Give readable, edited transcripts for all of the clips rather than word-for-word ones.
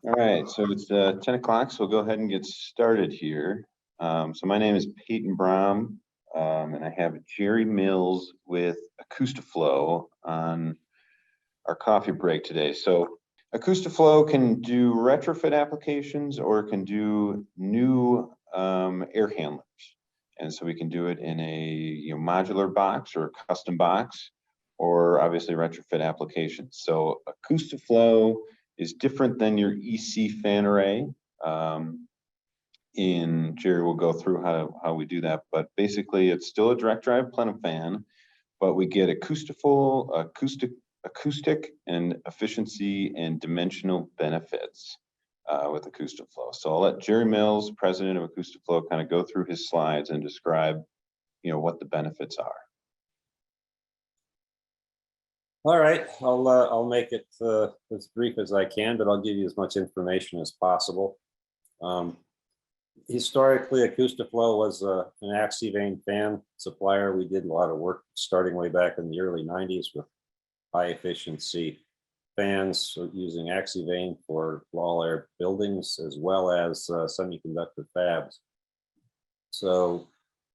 All right, so it's 10 o'clock, so we'll go ahead and get started here. So my name is Peyton Brom, and I have Jerry Mills with Acoustiflow on our coffee break today. So Acoustiflow can do retrofit applications or it can do new air handlers. And so we can do it in a modular box or a custom box, or obviously retrofit applications. So Acoustiflow is different than your EC fan array. Jerry will go through how we do that, but basically it's still a direct drive plenum fan, but we get acoustic and efficiency and dimensional benefits with Acoustiflow. So I'll let Jerry Mills, president of Acoustiflow, kind of go through his slides and describe, what the benefits are. All right, I'll make it as brief as I can, but I'll give you as much information as possible. Historically, Acoustiflow was an Axivane fan supplier. We did a lot of work starting way back in the early 90s with high efficiency fans using Axivane for all air buildings as well as semiconductor fabs. So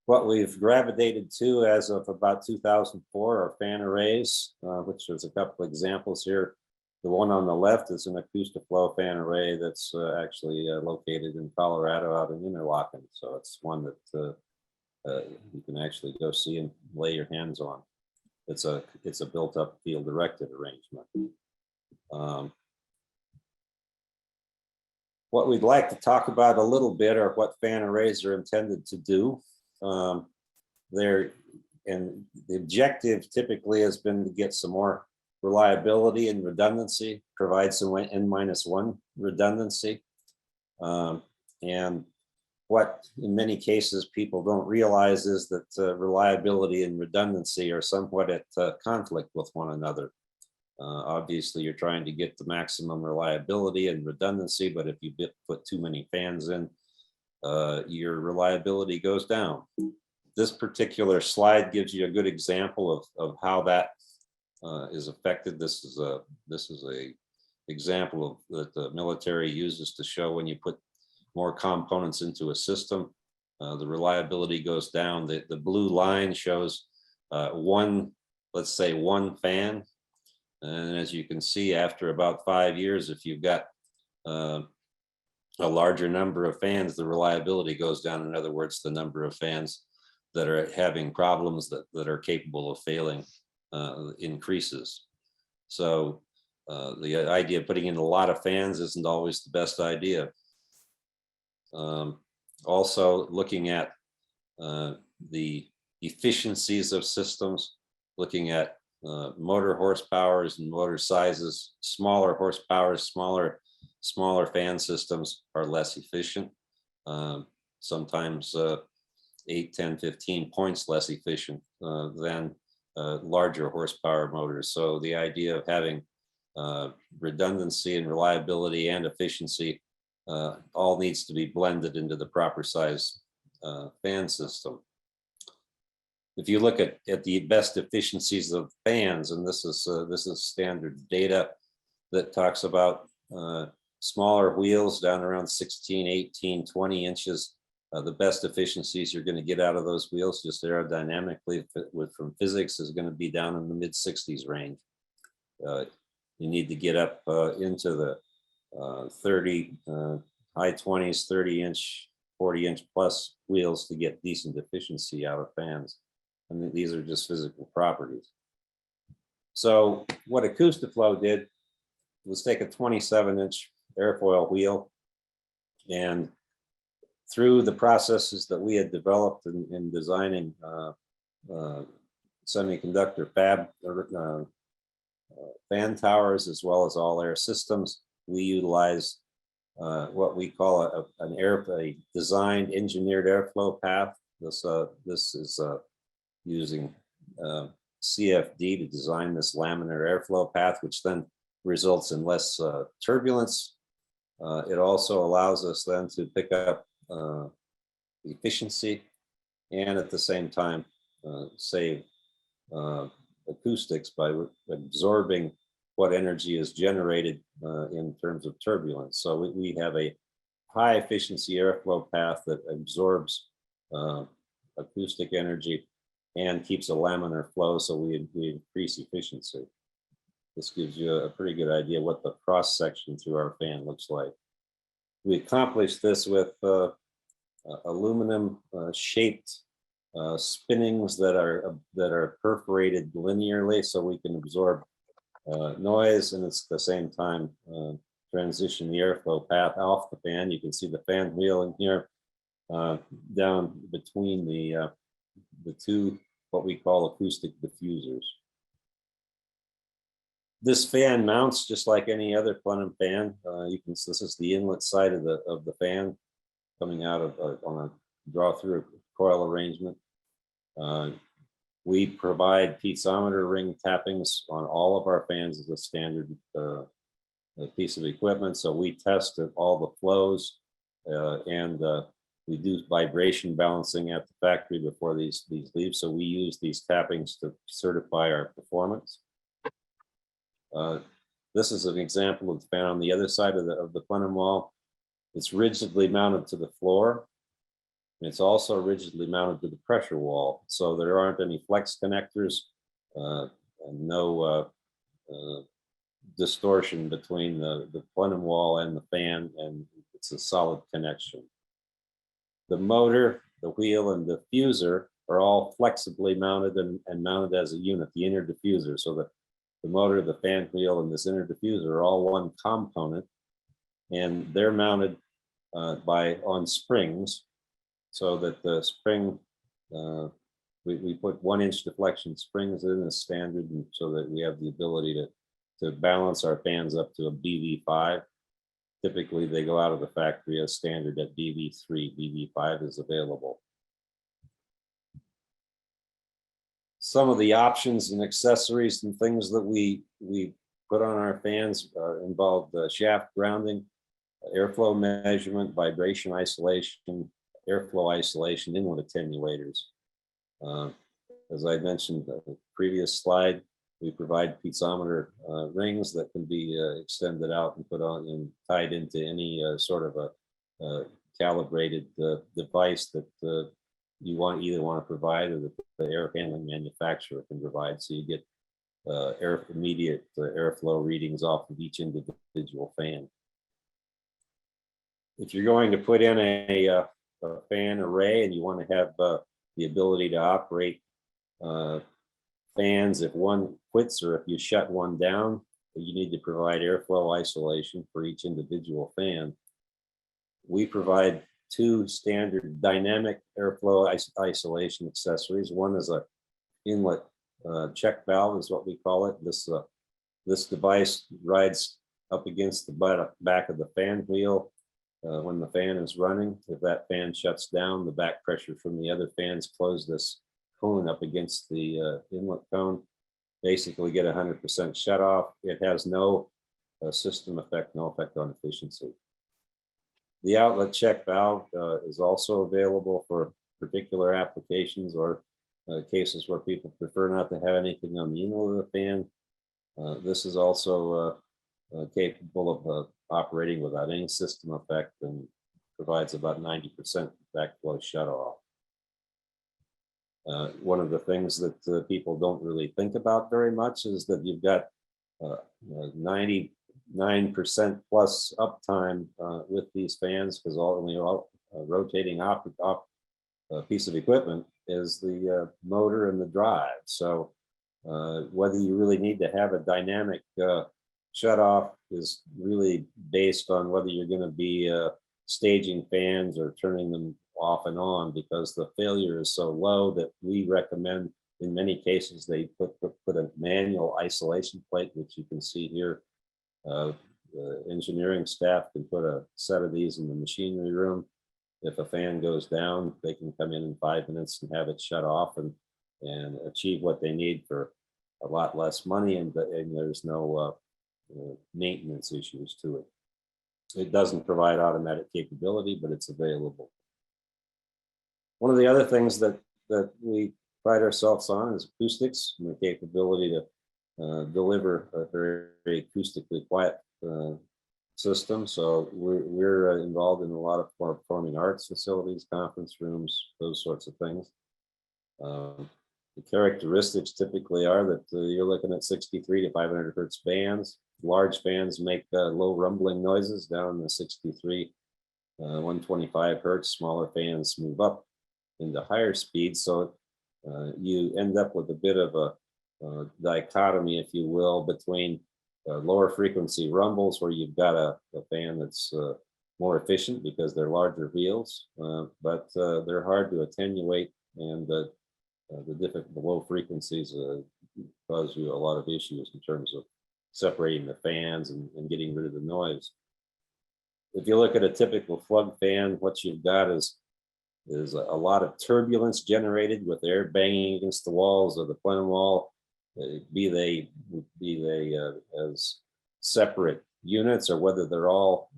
what we've gravitated to as of about 2004 are fan arrays, which there's a couple examples here. The one on the left is an Acoustiflow fan array that's actually located in Colorado out in Interlaken. So it's one that you can actually go see and lay your hands on. It's a built-up field-directed arrangement. What we'd like to talk about a little bit are what fan arrays are intended to do. The objective typically has been to get some more reliability and redundancy, provide some N-1 redundancy. And what in many cases people don't realize is that reliability and redundancy are somewhat at conflict with one another. Obviously, you're trying to get the maximum reliability and redundancy, but if you put too many fans in, your reliability goes down. This particular slide gives you a good example of how that is affected. This is a example that the military uses to show when you put more components into a system, the reliability goes down. The blue line shows let's say one fan. And as you can see, after about 5 years, if you've got a larger number of fans, the reliability goes down. In other words, the number of fans that are having problems that are capable of failing increases. So the idea of putting in a lot of fans isn't always the best idea. Also looking at the efficiencies of systems, looking at motor horsepowers and motor sizes. Smaller horsepowers, smaller fan systems are less efficient. Sometimes 8, 10, 15 points less efficient than larger horsepower motors. So the idea of having redundancy and reliability and efficiency all needs to be blended into the proper size fan system. If you look at the best efficiencies of fans, and this is standard data that talks about smaller wheels down around 16, 18, 20 inches. The best efficiencies you're going to get out of those wheels, just aerodynamically from physics, is going to be down in the mid 60s range. You need to get up into the 30, high 20s, 30 inch, 40 inch plus wheels to get decent efficiency out of fans. And these are just physical properties. So what Acoustiflow did was take a 27-inch airfoil wheel, and through the processes that we had developed in designing semiconductor fab fan towers as well as all air systems, we utilize what we call a designed engineered airflow path. This is using CFD to design this laminar airflow path, which then results in less turbulence. It also allows us then to pick up efficiency and at the same time save acoustics by absorbing what energy is generated in terms of turbulence. So we have a high efficiency airflow path that absorbs acoustic energy and keeps a laminar flow, so we increase efficiency. This gives you a pretty good idea what the cross section through our fan looks like. We accomplished this with aluminum shaped spinnings that are perforated linearly, so we can absorb noise and at the same time transition the airflow path off the fan. You can see the fan wheel in here down between the two what we call acoustic diffusers. This fan mounts just like any other Plenum fan. This is the inlet side of the fan coming out of on a draw through coil arrangement. We provide piezometer ring tappings on all of our fans as a standard piece of equipment. So we test all the flows and we do vibration balancing at the factory before these leave. So we use these tappings to certify our performance. This is an example of the fan on the other side of the plenum wall. It's rigidly mounted to the floor. It's also rigidly mounted to the pressure wall, so there aren't any flex connectors and no distortion between the plenum wall and the fan, and it's a solid connection. The motor, the wheel, and the diffuser are all flexibly mounted and mounted as a unit, the inner diffuser. So the motor, the fan wheel, and this inner diffuser are all one component, and they're mounted on springs, so that the spring, we put 1-inch deflection springs in as standard, and so that we have the ability to balance our fans up to a BV5. Typically, they go out of the factory as standard at BV3. BV5 is available. Some of the options and accessories and things that we put on our fans involve shaft grounding, airflow measurement, vibration isolation, airflow isolation, inlet attenuators. As I mentioned in the previous slide, we provide piezometer rings that can be extended out and put on and tied into any sort of a calibrated device that you either want to provide or that the air handling manufacturer can provide. So you get immediate airflow readings off of each individual fan. If you're going to put in a fan array and you want to have the ability to operate fans if one quits or if you shut one down, you need to provide airflow isolation for each individual fan. We provide 2 standard dynamic airflow isolation accessories. One is a inlet check valve, is what we call it. This device rides up against the back of the fan wheel when the fan is running. If that fan shuts down, the back pressure from the other fans close this cone up against the inlet cone, basically get 100% shut off. It has no system effect, no effect on efficiency. The outlet check valve is also available for particular applications or cases where people prefer not to have anything on the inlet of the fan. This is also capable of operating without any system effect and provides about 90% backflow shutoff. One of the things that people don't really think about very much is that you've got 99% plus uptime with these fans, because all rotating piece of equipment is the motor and the drive. So whether you really need to have a dynamic shutoff is really based on whether you're going to be staging fans or turning them off and on, because the failure is so low that we recommend in many cases they put a manual isolation plate, which you can see here. The engineering staff can put a set of these in the machinery room. If a fan goes down, they can come in 5 minutes and have it shut off and achieve what they need for a lot less money, and there's no maintenance issues to it. It doesn't provide automatic capability, but it's available. One of the other things that we pride ourselves on is acoustics and the capability deliver a very acoustically quiet system. So we're involved in a lot of performing arts facilities, conference rooms, those sorts of things. The characteristics typically are that you're looking at 63 to 500 hertz bands. Large fans make low rumbling noises down the 63, 125 hertz. Smaller fans move up into higher speeds. So you end up with a bit of a dichotomy, if you will, between lower frequency rumbles where you've got a fan that's more efficient because they're larger wheels, but they're hard to attenuate, and the low frequencies cause you a lot of issues in terms of separating the fans and getting rid of the noise. If you look at a typical plug fan, what you've got is a lot of turbulence generated with air banging against the walls of the plenum wall, be they as separate units or whether they're all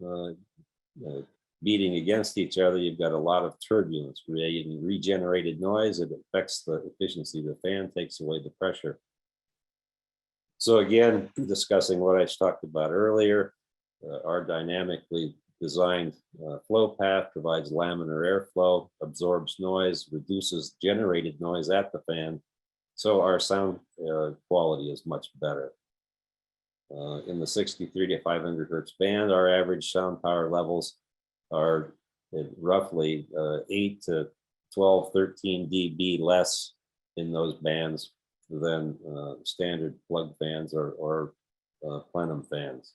beating against each other. You've got a lot of turbulence creating regenerated noise. It affects the efficiency of the fan, takes away the pressure. So again, discussing what I talked about earlier, our dynamically designed flow path provides laminar airflow, absorbs noise, reduces generated noise at the fan. So our sound quality is much better. In the 63 to 500 hertz band, our average sound power levels are at roughly 8 to 12, 13 dB less in those bands than standard plug fans or plenum fans.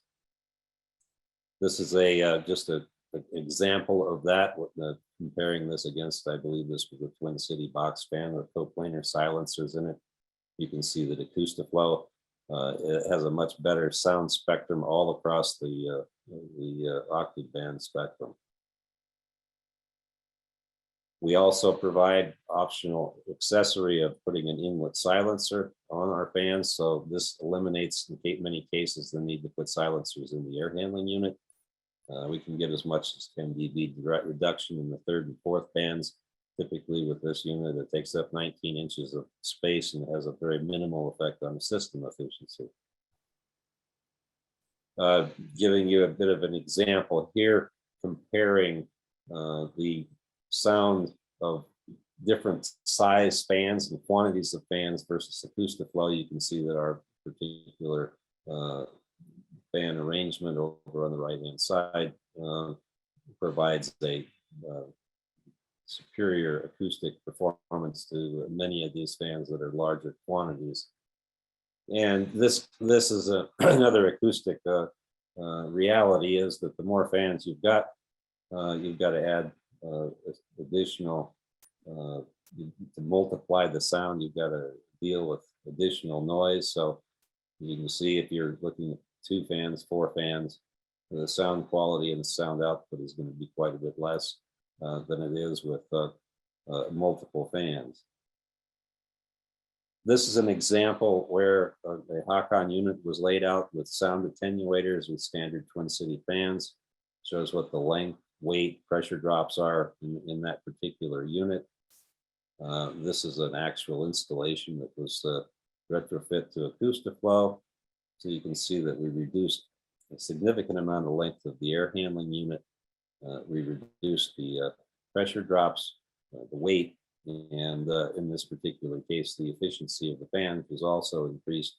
This is just an example of that, comparing this against, I believe this was a Twin City box fan with coplanar silencers in it. You can see that Acoustiflow it has a much better sound spectrum all across the octave band spectrum. We also provide optional accessory of putting an inlet silencer on our fans. So this eliminates, in many cases, the need to put silencers in the air handling unit. We can get as much as 10 dB direct reduction in the third and fourth bands. Typically with this unit, it takes up 19 inches of space and has a very minimal effect on system efficiency. Giving you a bit of an example here, comparing the sound of different size fans and quantities of fans versus Acoustiflow. You can see that our particular fan arrangement over on the right hand side provides a superior acoustic performance to many of these fans that are larger quantities. And this is another acoustic reality, is that the more fans you've got to add additional, to multiply the sound, you've got to deal with additional noise. So you can see if you're looking at 2 fans, 4 fans, the sound quality and the sound output is going to be quite a bit less than it is with multiple fans. This is an example where a Hakon unit was laid out with sound attenuators with standard Twin City fans. Shows what the length, weight, pressure drops are in that particular unit. This is an actual installation that was retrofit to Acoustiflow. So you can see that we reduced a significant amount of length of the air handling unit. We reduced the pressure drops, the weight, and in this particular case, the efficiency of the fan was also increased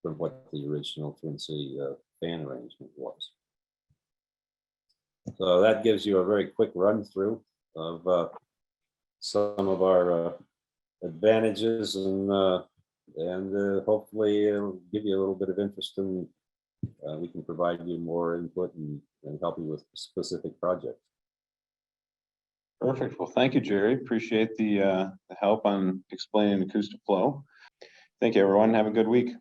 from what the original Twin City fan arrangement was. So that gives you a very quick run through of some of our advantages, and hopefully it'll give you a little bit of interest, and we can provide you more input and help you with specific projects. Perfect. Well, thank you, Jerry. Appreciate the help on explaining Acoustiflow. Thank you, everyone. Have a good week.